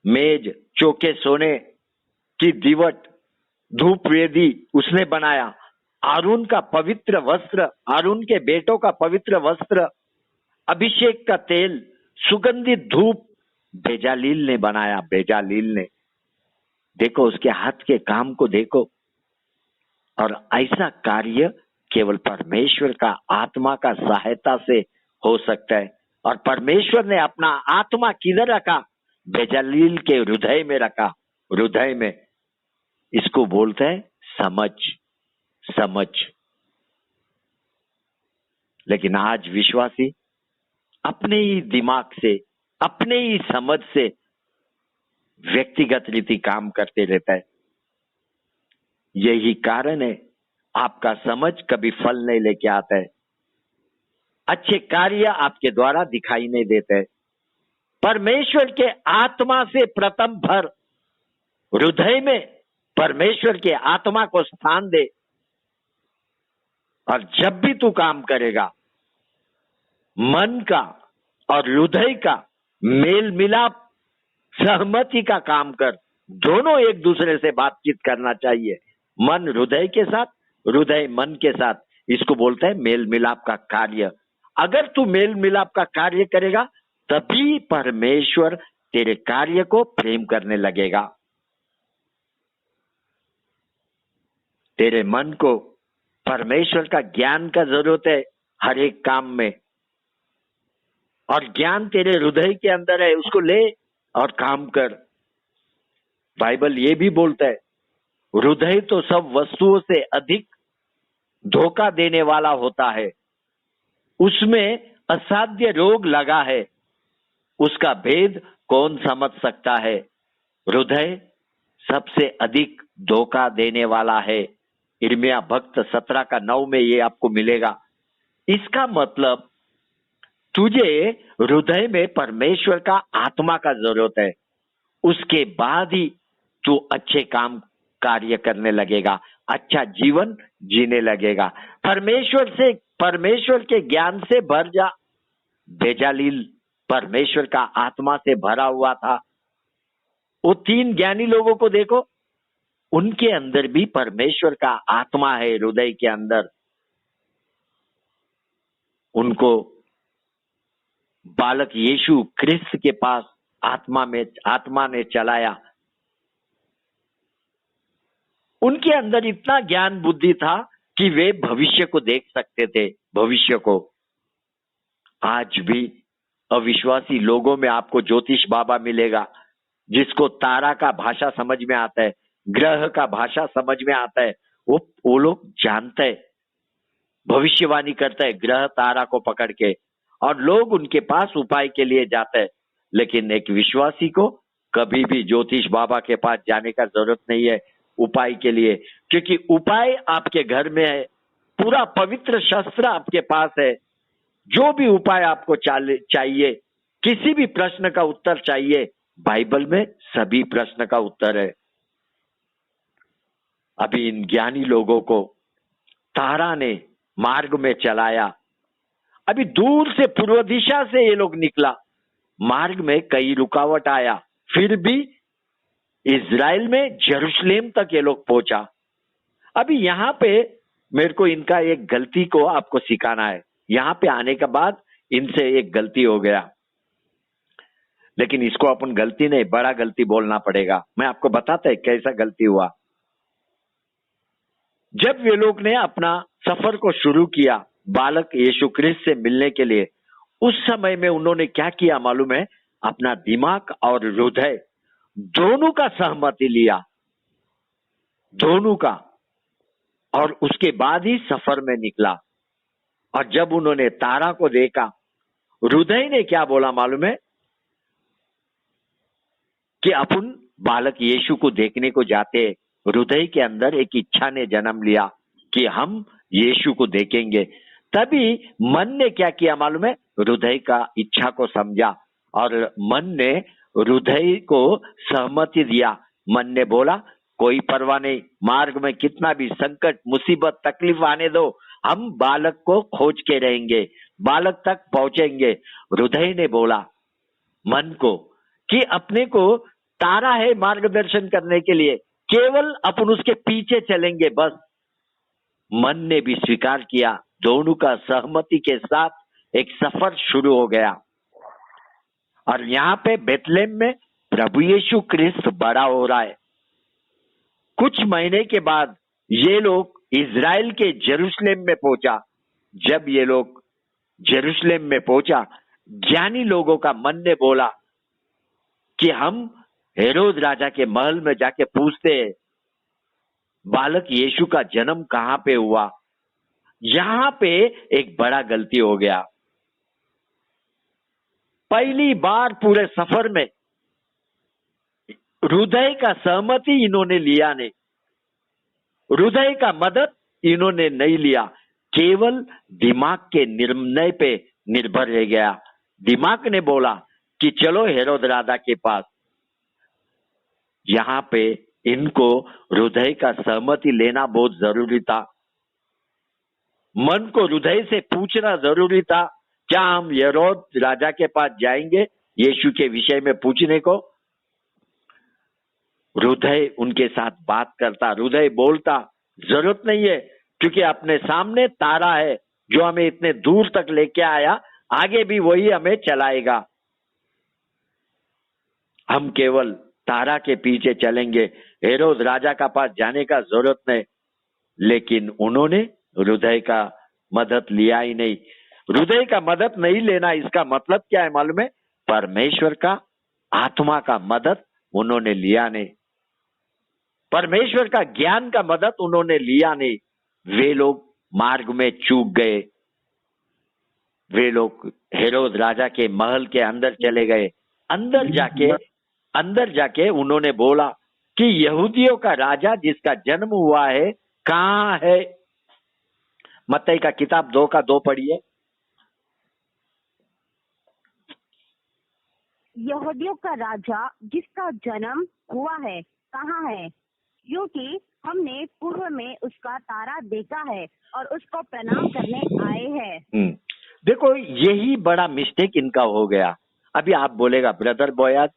मेज, चौके सोने की दीवट, धूप वेदी उसने बनाया। आरून का पवित्र वस्त्र, आरून के बेटों का पवित्र वस्त्र, अभिषेक का तेल, सुगंधित धूप बेजालील ने बनाया। बेजालील ने, देखो उसके हाथ के काम को देखो। और ऐसा कार्य केवल परमेश्वर का आत्मा का सहायता से हो सकता है। और परमेश्वर ने अपना आत्मा किधर रखा? बेजालील के हृदय में रखा। हृदय में। इसको बोलते हैं समझ। समझ। लेकिन आज विश्वासी अपने ही दिमाग से, अपने ही समझ से व्यक्तिगत रीति काम करते रहता है। यही कारण है आपका समझ कभी फल नहीं लेके आता है। अच्छे कार्य आपके द्वारा दिखाई नहीं देते। परमेश्वर के आत्मा से प्रथम भर। हृदय में परमेश्वर के आत्मा को स्थान दे। और जब भी तू काम करेगा, मन का और हृदय का मेल मिलाप, सहमति का काम कर। दोनों एक दूसरे से बातचीत करना चाहिए, मन हृदय के साथ, हृदय मन के साथ। इसको बोलते हैं मेल मिलाप का कार्य। अगर तू मेल मिलाप का कार्य करेगा तभी परमेश्वर तेरे कार्य को प्रेम करने लगेगा। तेरे मन को परमेश्वर का ज्ञान का जरूरत है हर एक काम में। और ज्ञान तेरे हृदय के अंदर है, उसको ले और काम कर। बाइबल ये भी बोलता है हृदय तो सब वस्तुओं से अधिक धोखा देने वाला होता है, उसमें असाध्य रोग लगा है, उसका भेद कौन समझ सकता है। हृदय सबसे अधिक धोखा देने वाला है। यिर्मयाह भक्त 17:9 में ये आपको मिलेगा। इसका मतलब तुझे हृदय में परमेश्वर का आत्मा का जरूरत है। उसके बाद ही तू अच्छे काम कार्य करने लगेगा, अच्छा जीवन जीने लगेगा। परमेश्वर के ज्ञान से भर जा। बेजालील परमेश्वर का आत्मा से भरा हुआ था। वो 3 ज्ञानी लोगों को देखो, उनके अंदर भी परमेश्वर का आत्मा है। हृदय के अंदर उनको बालक यीशु क्रिस्त के पास आत्मा ने चलाया। उनके अंदर इतना ज्ञान बुद्धि था कि वे भविष्य को देख सकते थे। भविष्य को आज भी अविश्वासी लोगों में आपको ज्योतिष बाबा मिलेगा, जिसको तारा का भाषा समझ में आता है, ग्रह का भाषा समझ में आता है। वो लोग जानते हैं, भविष्यवाणी करते हैं ग्रह तारा को पकड़ के, और लोग उनके पास उपाय के लिए जाते हैं। लेकिन एक विश्वासी को कभी भी ज्योतिष बाबा के पास जाने का जरूरत नहीं है उपाय के लिए, क्योंकि उपाय आपके घर में है। पूरा पवित्र शस्त्र आपके पास है। जो भी उपाय आपको चाहिए, किसी भी प्रश्न का उत्तर चाहिए, बाइबल में सभी प्रश्न का उत्तर है। अभी इन ज्ञानी लोगों को तारा ने मार्ग में चलाया। अभी दूर से पूर्व दिशा से ये लोग निकला, मार्ग में कई रुकावट आया, फिर भी इज़राइल में यरूशलेम तक ये लोग पहुंचा। अभी यहाँ पे मेरे को इनका एक गलती को आपको सिखाना है। यहाँ पे आने के बाद इनसे एक गलती हो गया, लेकिन इसको अपन गलती नहीं, बड़ा गलती बोलना पड़ेगा। मैं आपको बताता है कैसा गलती हुआ। जब ये लोग ने अपना सफर को शुरू किया बालक यीशु क्रिस्त से मिलने के लिए, उस समय में उन्होंने क्या किया मालूम है? अपना दिमाग और हृदय दोनों का सहमति लिया, दोनों का, और उसके बाद ही सफर में निकला। और जब उन्होंने तारा को देखा, हृदय ने क्या बोला मालूम है? कि अपन बालक यीशु को देखने को जाते। हृदय के अंदर एक इच्छा ने जन्म लिया कि हम यीशु को देखेंगे। तभी मन ने क्या किया मालूम है? हृदय का इच्छा को समझा और मन ने हृदय को सहमति दिया। मन ने बोला, कोई परवाह नहीं, मार्ग में कितना भी संकट, मुसीबत, तकलीफ आने दो, हम बालक को खोज के रहेंगे, बालक तक पहुंचेंगे। हृदय ने बोला मन को कि अपने को तारा है मार्गदर्शन करने के लिए, केवल अपन उसके पीछे चलेंगे बस। मन ने भी स्वीकार किया। दोनों का सहमति के साथ एक सफर शुरू हो गया। और यहाँ पे बेथलेहम में प्रभु यीशु क्रिस्त बड़ा हो रहा है। कुछ महीने के बाद ये लोग इज़राइल के जेरूशलेम में पहुंचा। जब ये लोग जेरूशलेम में पहुंचा, ज्ञानी लोगों का मन ने बोला कि हम हेरोद राजा के महल में जाके पूछते हैं, बालक यीशु का जन्म कहाँ पे हुआ। यहां पे एक बड़ा गलती हो गया। पहली बार पूरे सफर में हृदय का सहमति इन्होंने लिया नहीं, हृदय का मदद इन्होंने नहीं लिया, केवल दिमाग के निर्णय पे निर्भर रह गया। दिमाग ने बोला कि चलो हेरोद राजा के पास। यहाँ पे इनको हृदय का सहमति लेना बहुत जरूरी था। मन को हृदय से पूछना जरूरी था, क्या हम हेरोद राजा के पास जाएंगे यीशु के विषय में पूछने को। हृदय उनके साथ बात करता, हृदय बोलता, जरूरत नहीं है, क्योंकि अपने सामने तारा है जो हमें इतने दूर तक लेके आया, आगे भी वही हमें चलाएगा, हम केवल तारा के पीछे चलेंगे, हेरोद राजा का पास जाने का जरूरत नहीं। लेकिन उन्होंने हृदय का मदद लिया ही नहीं। हृदय का मदद नहीं लेना, इसका मतलब क्या है मालूम है? परमेश्वर का आत्मा का मदद उन्होंने लिया नहीं, परमेश्वर का ज्ञान का मदद उन्होंने लिया नहीं। वे लोग मार्ग में चूक गए। वे लोग हेरोद राजा के महल के अंदर चले गए। अंदर जाके उन्होंने बोला कि यहूदियों का राजा जिसका जन्म हुआ है कहाँ है। मत्ती का किताब 2:2 पढ़िए। यहूदियों का राजा जिसका जन्म हुआ है कहाँ है, क्योंकि हमने पूर्व में उसका तारा देखा है और उसको प्रणाम करने आए हैं। देखो, यही बड़ा मिस्टेक इनका हो गया। अभी आप बोलेगा ब्रदर बोयाज,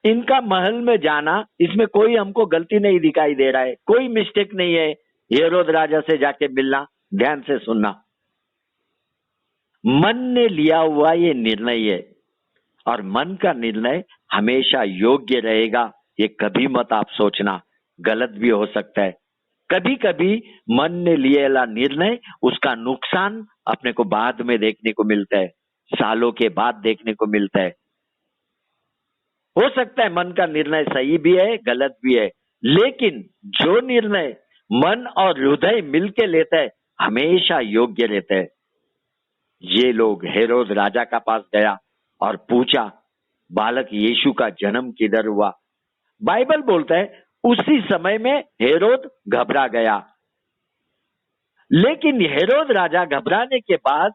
इनका महल में जाना, इसमें कोई हमको गलती नहीं दिखाई दे रहा है, कोई मिस्टेक नहीं है हेरोद राजा से जाके मिलना। ध्यान से सुनना, मन ने लिया हुआ ये निर्णय है और मन का निर्णय हमेशा योग्य रहेगा, ये कभी मत आप सोचना, गलत भी हो सकता है। कभी कभी मन ने लिया निर्णय, उसका नुकसान अपने को बाद में देखने को मिलता है, सालों के बाद देखने को मिलता है। हो सकता है मन का निर्णय सही भी है, गलत भी है, लेकिन जो निर्णय मन और हृदय मिलके लेता है हमेशा योग्य रहता है। ये लोग हेरोद राजा का पास गया और पूछा, बालक यीशु का जन्म किधर हुआ। बाइबल बोलता है उसी समय में हेरोद घबरा गया। लेकिन हेरोद राजा घबराने के बाद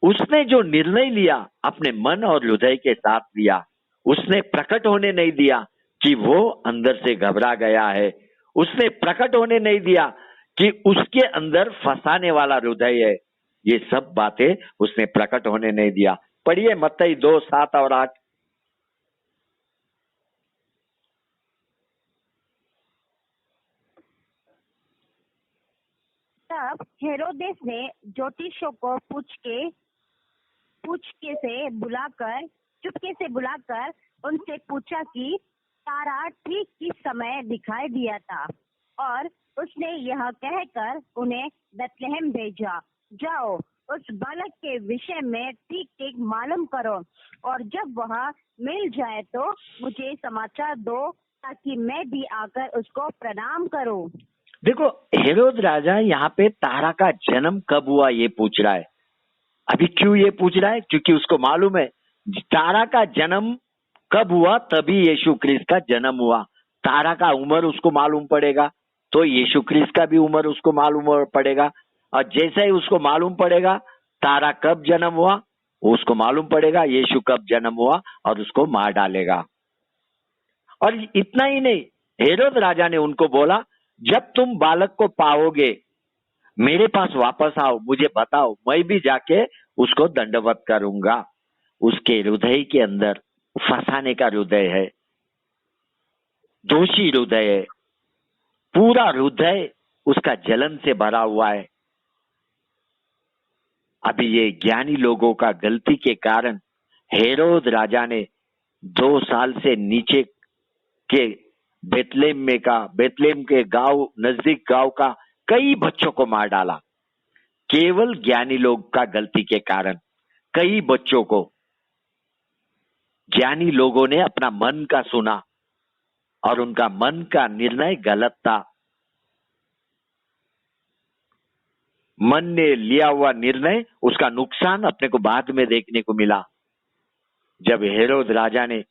उसने जो निर्णय लिया अपने मन और हृदय के साथ लिया। उसने प्रकट होने नहीं दिया कि वो अंदर से घबरा गया है, उसने प्रकट होने नहीं दिया कि उसके अंदर फंसाने वाला हृदय है। ये सब बातें उसने प्रकट होने नहीं दिया। पढ़िए मत्ती 2:7 और 8। तब हेरोदेस ने ज्योतिषियों को चुपके से बुलाकर उनसे पूछा कि तारा ठीक किस समय दिखाई दिया था, और उसने यह कहकर उन्हें बेथलेहम भेजा, जाओ उस बालक के विषय में ठीक ठीक मालूम करो, और जब वह मिल जाए तो मुझे समाचार दो, ताकि मैं भी आकर उसको प्रणाम करूं। देखो, हेरोद राजा यहाँ पे तारा का जन्म कब हुआ ये पूछ रहा है। अभी क्यों ये पूछ रहा है? क्योंकि उसको मालूम है तारा का जन्म कब हुआ, तभी यीशु क्रिस्त का जन्म हुआ। तारा का उम्र उसको मालूम पड़ेगा तो यीशु क्रिस्त का भी उम्र उसको मालूम पड़ेगा, और जैसे ही उसको मालूम पड़ेगा तारा कब जन्म हुआ उसको मालूम पड़ेगा यीशु कब जन्म हुआ और उसको मार डालेगा। और इतना ही नहीं, हेरोद राजा ने उनको बोला, जब तुम बालक को पाओगे मेरे पास वापस आओ, मुझे बताओ, मैं भी जाके उसको दंडवत करूंगा। उसके हृदय के अंदर फंसाने का हृदय है, दोषी हृदय है, पूरा हृदय उसका जलन से भरा हुआ है। अभी ये ज्ञानी लोगों का गलती के कारण हेरोद राजा ने 2 साल से नीचे के बेतलेम के गांव, नजदीक गांव का कई बच्चों को मार डाला। केवल ज्ञानी लोग का गलती के कारण कई बच्चों को। ज्ञानी लोगों ने अपना मन का सुना और उनका मन का निर्णय गलत था। मन ने लिया हुआ निर्णय, उसका नुकसान अपने को बाद में देखने को मिला। जब हेरोद राजा ने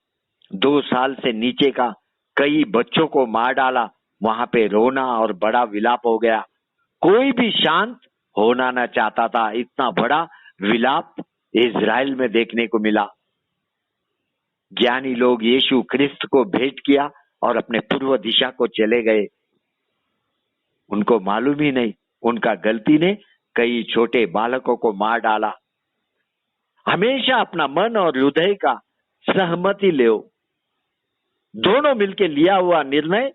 2 साल से नीचे का कई बच्चों को मार डाला, वहां पे रोना और बड़ा विलाप हो गया। कोई भी शांत होना न चाहता था। इतना बड़ा विलाप इज़राइल में देखने को मिला। ज्ञानी लोग यीशु क्रिस्त को भेंट किया और अपने पूर्व दिशा को चले गए। उनको मालूम ही नहीं, उनका गलती ने कई छोटे बालकों को मार डाला। हमेशा अपना मन और हृदय का सहमति लो। दोनों मिलकर लिया हुआ निर्णय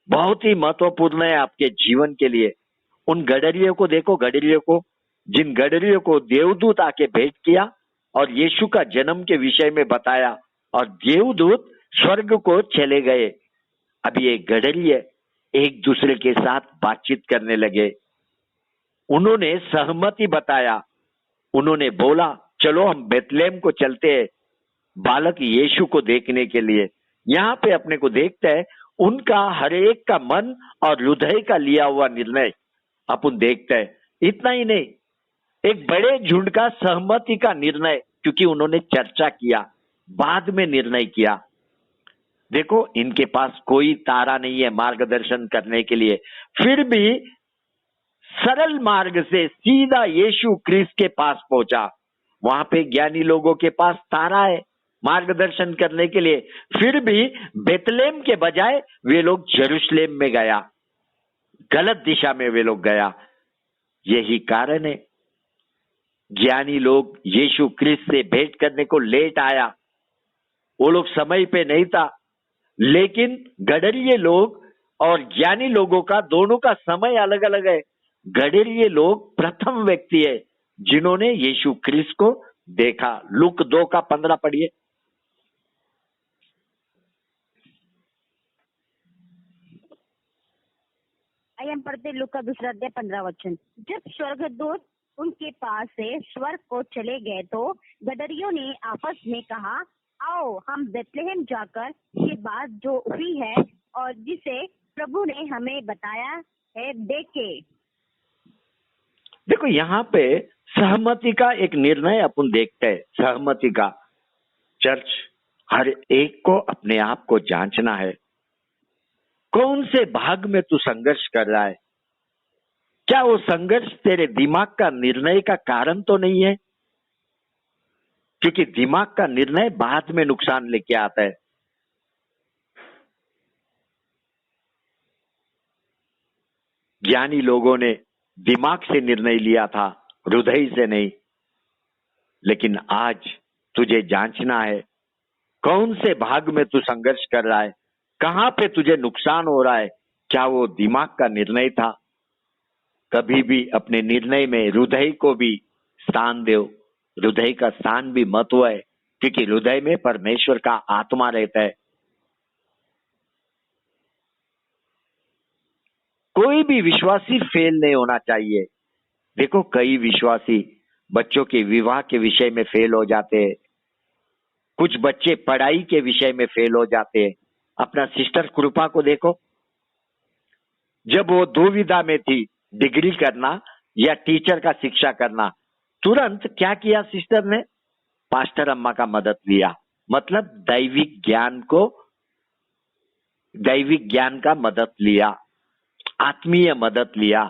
बहुत ही महत्वपूर्ण है आपके जीवन के लिए। उन गडरियों को देखो, गडरियों को, जिन गडरियों को देवदूत आके भेंट किया और यीशु का जन्म के विषय में बताया और देवदूत स्वर्ग को चले गए। अब ये गडरिये एक दूसरे के साथ बातचीत करने लगे। उन्होंने सहमति बताया। उन्होंने बोला, चलो हम बेतलेहम को चलते हैं बालक यीशु को देखने के लिए। यहाँ पे अपने को देखते हैं उनका हर एक का मन और हृदय का लिया हुआ निर्णय अपन देखते हैं। इतना ही नहीं, एक बड़े झुंड का सहमति का निर्णय, क्योंकि उन्होंने चर्चा किया, बाद में निर्णय किया। देखो, इनके पास कोई तारा नहीं है मार्गदर्शन करने के लिए, फिर भी सरल मार्ग से सीधा यीशु क्रिस्त के पास पहुंचा। वहां पे ज्ञानी लोगों के पास तारा है मार्गदर्शन करने के लिए, फिर भी बेतलेहम के बजाय वे लोग यरूशलेम में गया, गलत दिशा में वे लोग गया। यही कारण है ज्ञानी लोग यीशु क्रिस्त से भेंट करने को लेट आया। वो लोग समय पे नहीं था, लेकिन गडरिये लोग और ज्ञानी लोगों का दोनों का समय अलग अलग है। गडरिये लोग प्रथम व्यक्ति है जिन्होंने यीशु क्रिस्त को देखा। लूक 2:15 पढ़िए। आइए हम पढ़ते लूका का 2 अध्याय 15 वचन। जब स्वर्गदूत उनके पास से स्वर्ग को चले गए तो गडरियों ने आपस में कहा, आओ हम बेतलेहम जाकर ये बात जो हुई है और जिसे प्रभु ने हमें बताया है देखें। देखो, यहाँ पे सहमति का एक निर्णय अपन देखते हैं। सहमति का चर्च हर एक को अपने आप को जांचना है। कौन से भाग में तू संघर्ष कर रहा है? क्या वो संघर्ष तेरे दिमाग का निर्णय का कारण तो नहीं है? क्योंकि दिमाग का निर्णय बाद में नुकसान लेके आता है। ज्ञानी लोगों ने दिमाग से निर्णय लिया था, हृदय से नहीं। लेकिन आज तुझे जांचना है, कौन से भाग में तू संघर्ष कर रहा है, कहां पे तुझे नुकसान हो रहा है। क्या वो दिमाग का निर्णय था? कभी भी अपने निर्णय में हृदय को भी स्थान दो। हृदय का स्थान भी महत्व है, क्योंकि हृदय में परमेश्वर का आत्मा रहता है। कोई भी विश्वासी फेल नहीं होना चाहिए। देखो, कई विश्वासी बच्चों के विवाह के विषय में फेल हो जाते हैं, कुछ बच्चे पढ़ाई के विषय में फेल हो जाते हैं। अपना सिस्टर कृपा को देखो, जब वो दुविधा में थी डिग्री करना या टीचर का शिक्षा करना, तुरंत क्या किया सिस्टर ने? पास्टर अम्मा का मदद लिया। मतलब दैविक ज्ञान का मदद लिया, आत्मीय मदद लिया।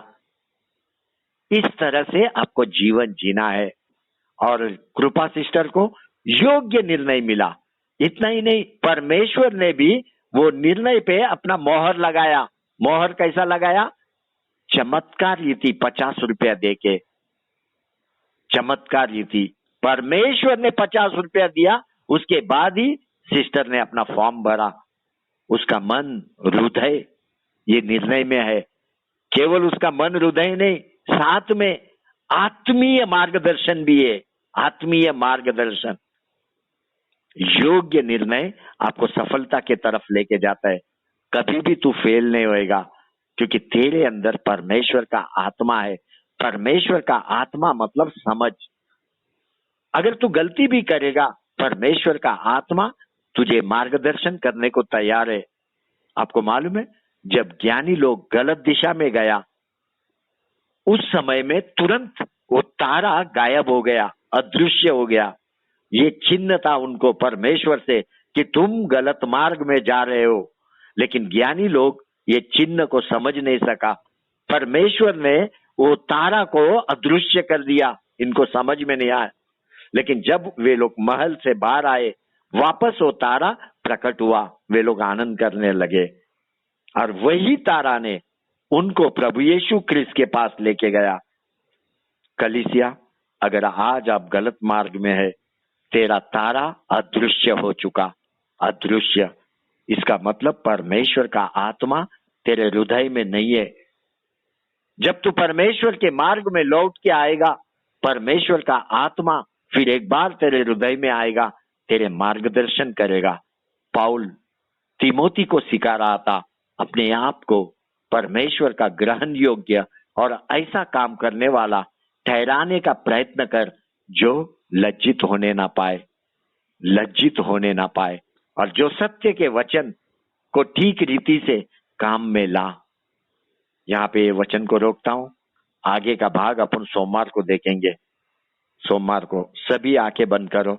इस तरह से आपको जीवन जीना है। और कृपा सिस्टर को योग्य निर्णय मिला। इतना ही नहीं, परमेश्वर ने भी वो निर्णय पे अपना मोहर लगाया। मोहर कैसा लगाया? चमत्कार रीति 50 रुपया देके, चमत्कार रीति परमेश्वर ने 50 रुपया दिया। उसके बाद ही सिस्टर ने अपना फॉर्म भरा। उसका मन हृदय ये निर्णय में है। केवल उसका मन हृदय नहीं, साथ में आत्मीय मार्गदर्शन भी है। आत्मीय मार्गदर्शन, योग्य निर्णय आपको सफलता के तरफ लेके जाता है। कभी भी तू फेल नहीं होएगा, क्योंकि तेरे अंदर परमेश्वर का आत्मा है। परमेश्वर का आत्मा मतलब समझ। अगर तू गलती भी करेगा, परमेश्वर का आत्मा तुझे मार्गदर्शन करने को तैयार है। आपको मालूम है, जब ज्ञानी लोग गलत दिशा में गया, उस समय में तुरंत वो तारा गायब हो गया, अदृश्य हो गया। ये चिन्ह था उनको परमेश्वर से कि तुम गलत मार्ग में जा रहे हो। लेकिन ज्ञानी लोग ये चिन्ह को समझ नहीं सका। परमेश्वर ने वो तारा को अदृश्य कर दिया, इनको समझ में नहीं आया। लेकिन जब वे लोग महल से बाहर आए, वापस वो तारा प्रकट हुआ। वे लोग आनंद करने लगे और वही तारा ने उनको प्रभु यीशु क्रिस्त के पास लेके गया। कलीसिया, अगर आज आप गलत मार्ग में है, तेरा तारा अदृश्य हो चुका। अदृश्य, इसका मतलब परमेश्वर का आत्मा तेरे हृदय में नहीं है। जब तू परमेश्वर के मार्ग में लौट के आएगा, परमेश्वर का आत्मा फिर एक बार तेरे हृदय में आएगा, तेरे मार्गदर्शन करेगा। पाउल तिमोथी को सिखा रहा था, अपने आप को परमेश्वर का ग्रहण योग्य और ऐसा काम करने वाला ठहराने का प्रयत्न कर जो लज्जित होने ना पाए, लज्जित होने ना पाए, और जो सत्य के वचन को ठीक रीति से काम में ला। यहाँ पे ये वचन को रोकता हूं। आगे का भाग अपन सोमवार को देखेंगे। सोमवार को सभी आंखें बंद करो।